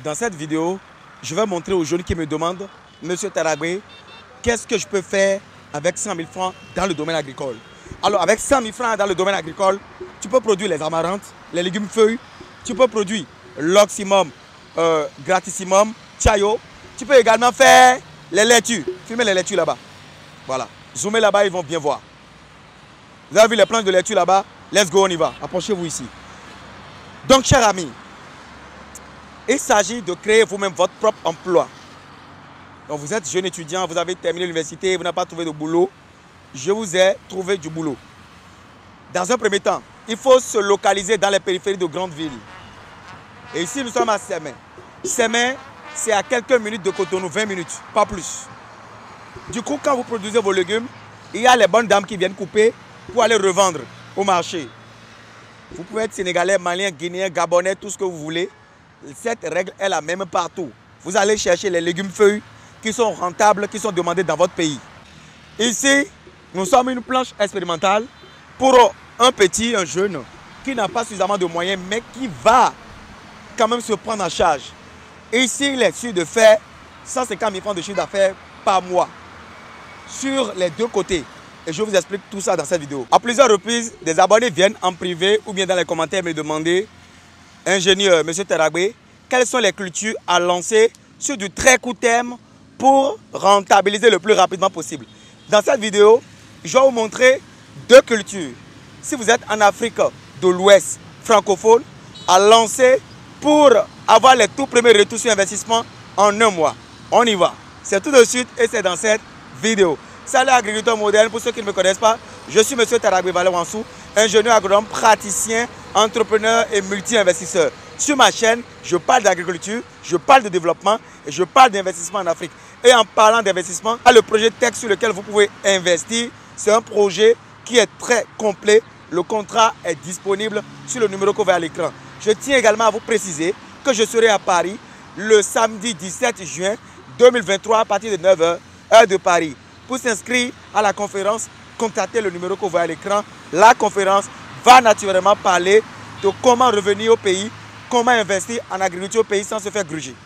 Dans cette vidéo, je vais montrer aux jeunes qui me demandent, Monsieur Taragbe, qu'est-ce que je peux faire avec 100 000 francs dans le domaine agricole? Alors, avec 100 000 francs dans le domaine agricole, tu peux produire les amarantes, les légumes feuilles, tu peux produire l'oxymum, gratissimum, chayo. Tu peux également faire les laitues. Filmez les laitues là-bas. Voilà. Zoomez là-bas, ils vont bien voir. Vous avez vu les planches de laitue là-bas? Let's go, on y va. Approchez-vous ici. Donc, chers amis, il s'agit de créer vous-même votre propre emploi. Donc, vous êtes jeune étudiant, vous avez terminé l'université, vous n'avez pas trouvé de boulot. Je vous ai trouvé du boulot. Dans un premier temps, il faut se localiser dans les périphéries de grandes villes. Et ici, nous sommes à Sémé. Sémé, c'est à quelques minutes de Cotonou, 20 minutes, pas plus. Du coup, quand vous produisez vos légumes, il y a les bonnes dames qui viennent couper pour aller revendre au marché. Vous pouvez être sénégalais, malien, guinéen, gabonais, tout ce que vous voulez. Cette règle est la même partout. Vous allez chercher les légumes feuilles qui sont rentables, qui sont demandés dans votre pays. Ici, nous sommes une planche expérimentale pour un petit, un jeune, qui n'a pas suffisamment de moyens, mais qui va quand même se prendre en charge. Ici, il est sûr de faire 150 000 francs de chiffre d'affaires par mois sur les deux côtés. Et je vous explique tout ça dans cette vidéo. À plusieurs reprises, des abonnés viennent en privé ou bien dans les commentaires me demander, ingénieur, monsieur Taragbe, quelles sont les cultures à lancer sur du très court terme pour rentabiliser le plus rapidement possible. Dans cette vidéo, je vais vous montrer deux cultures. Si vous êtes en Afrique de l'Ouest francophone, à lancer pour avoir les tout premiers retours sur investissement en un mois. On y va. C'est tout de suite et c'est dans cette vidéo. Salut agriculteurs modernes, pour ceux qui ne me connaissent pas, je suis monsieur Taragbe Valé-Wansou, ingénieur agronome, praticien, entrepreneur et multi-investisseur. Sur ma chaîne, je parle d'agriculture, je parle de développement et je parle d'investissement en Afrique. Et en parlant d'investissement, le projet Tech sur lequel vous pouvez investir, c'est un projet qui est très complet. Le contrat est disponible sur le numéro que vous voyez à l'écran. Je tiens également à vous préciser que je serai à Paris le samedi 17 juin 2023 à partir de 9 h, heure de Paris. Pour s'inscrire à la conférence, contactez le numéro que vous voyez à l'écran. La conférence va naturellement parler de comment revenir au pays, comment investir en agriculture au pays sans se faire gruger.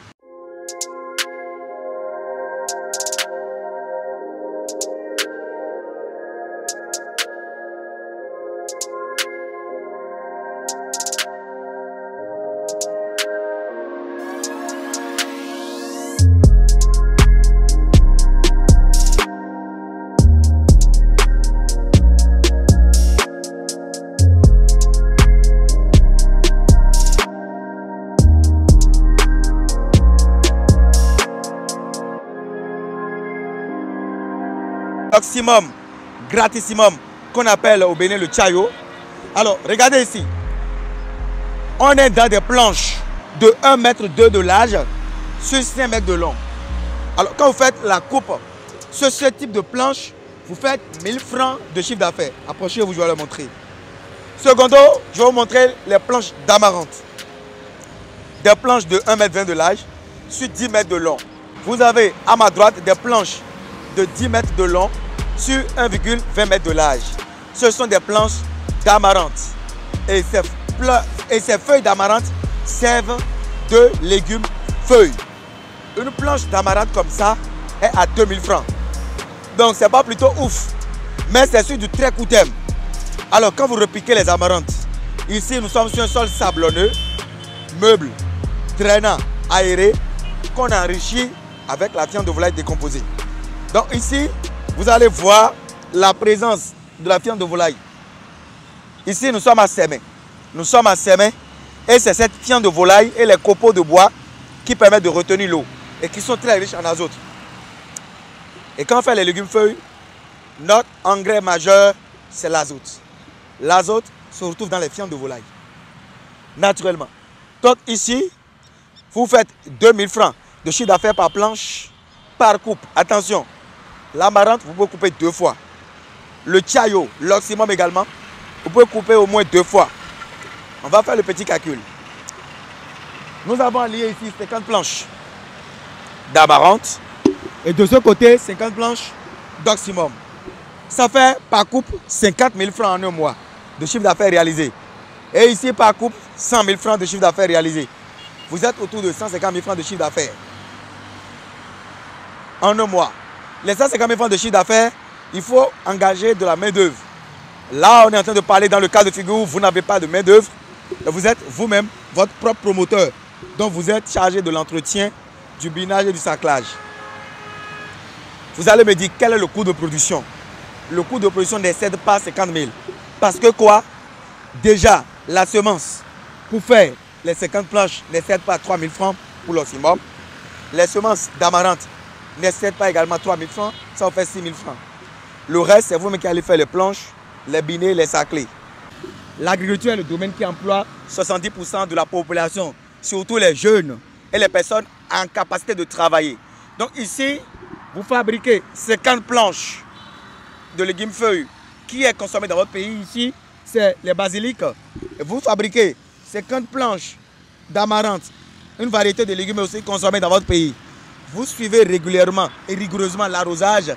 Oxymum, gratissimum, qu'on appelle au Bénin le chayo. Alors, regardez ici. On est dans des planches de 1,2 m de large sur 5 mètres de long. Alors, quand vous faites la coupe sur ce type de planche, vous faites 1000 francs de chiffre d'affaires. Approchez-vous, je vais le montrer. Secondo, je vais vous montrer les planches d'amarante. Des planches de 1,20 m de large sur 10 mètres de long. Vous avez à ma droite des planches de 10 mètres de long sur 1,20 m de large. Ce sont des planches d'amarante. Et ces feuilles d'amarante servent de légumes feuilles. Une planche d'amarante comme ça est à 2000 francs. Donc c'est pas plutôt ouf. Mais c'est sur du très court terme. Alors quand vous repiquez les amarantes, ici nous sommes sur un sol sablonneux, meuble, traînant, aéré, qu'on enrichit avec la viande de volaille décomposée. Donc ici, vous allez voir la présence de la viande de volaille. Ici, nous sommes à Sémé. Nous sommes à Sémé et c'est cette viande de volaille et les copeaux de bois qui permettent de retenir l'eau et qui sont très riches en azote. Et quand on fait les légumes feuilles, notre engrais majeur, c'est l'azote. L'azote se retrouve dans les viandes de volaille, naturellement. Donc ici, vous faites 2000 francs de chiffre d'affaires par planche, par coupe. Attention, l'amarante, vous pouvez couper 2 fois. Le chayo, l'oxymum également, vous pouvez couper au moins 2 fois. On va faire le petit calcul. Nous avons lié ici 50 planches d'amarante et de ce côté 50 planches d'oxymum. Ça fait par coupe 50 000 francs en un mois de chiffre d'affaires réalisé. Et ici par coupe 100 000 francs de chiffre d'affaires réalisé. vous êtes autour de 150 000 francs de chiffre d'affaires. En un mois. Les 150 000 francs de chiffre d'affaires, il faut engager de la main-d'œuvre. Là, on est en train de parler dans le cas de figure où vous n'avez pas de main-d'œuvre. Vous êtes vous-même votre propre promoteur. Donc, vous êtes chargé de l'entretien, du binage et du saclage. Vous allez me dire quel est le coût de production. Le coût de production n'excède pas 50 000. Parce que quoi? Déjà, la semence pour faire les 50 planches n'excède pas 3 000 francs pour l'optimum. Les semences d'amarante n'excèdent pas également 3 000 francs. Ça vous fait 6 000 francs. Le reste, c'est vous-même qui allez faire les planches, les binets, les saclés. L'agriculture est le domaine qui emploie 70% de la population, surtout les jeunes et les personnes en capacité de travailler. Donc ici, vous fabriquez 50 planches de légumes feuilles qui est consommé dans votre pays. Ici, c'est les basiliques. Vous fabriquez 50 planches d'amarante, une variété de légumes aussi consommés dans votre pays. Vous suivez régulièrement et rigoureusement l'arrosage.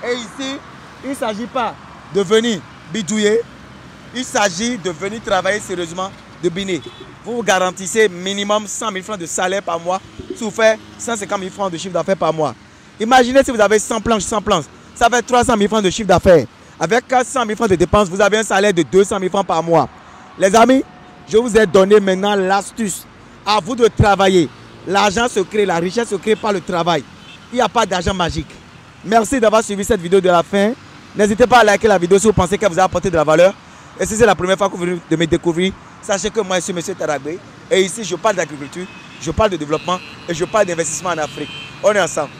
Et ici, il ne s'agit pas de venir bidouiller, il s'agit de venir travailler sérieusement de biner. Vous vous garantissez minimum 100 000 francs de salaire par mois, si vous faites 150 000 francs de chiffre d'affaires par mois. Imaginez si vous avez 100 planches, ça fait 300 000 francs de chiffre d'affaires. Avec 400 000 francs de dépenses, vous avez un salaire de 200 000 francs par mois. Les amis, je vous ai donné maintenant l'astuce. À vous de travailler. L'argent se crée, la richesse se crée par le travail. Il n'y a pas d'argent magique. Merci d'avoir suivi cette vidéo de la fin. N'hésitez pas à liker la vidéo si vous pensez qu'elle vous a apporté de la valeur. Et si c'est la première fois que vous venez de me découvrir, sachez que moi je suis M. Taragbé. Et ici, je parle d'agriculture, je parle de développement et je parle d'investissement en Afrique. On est ensemble.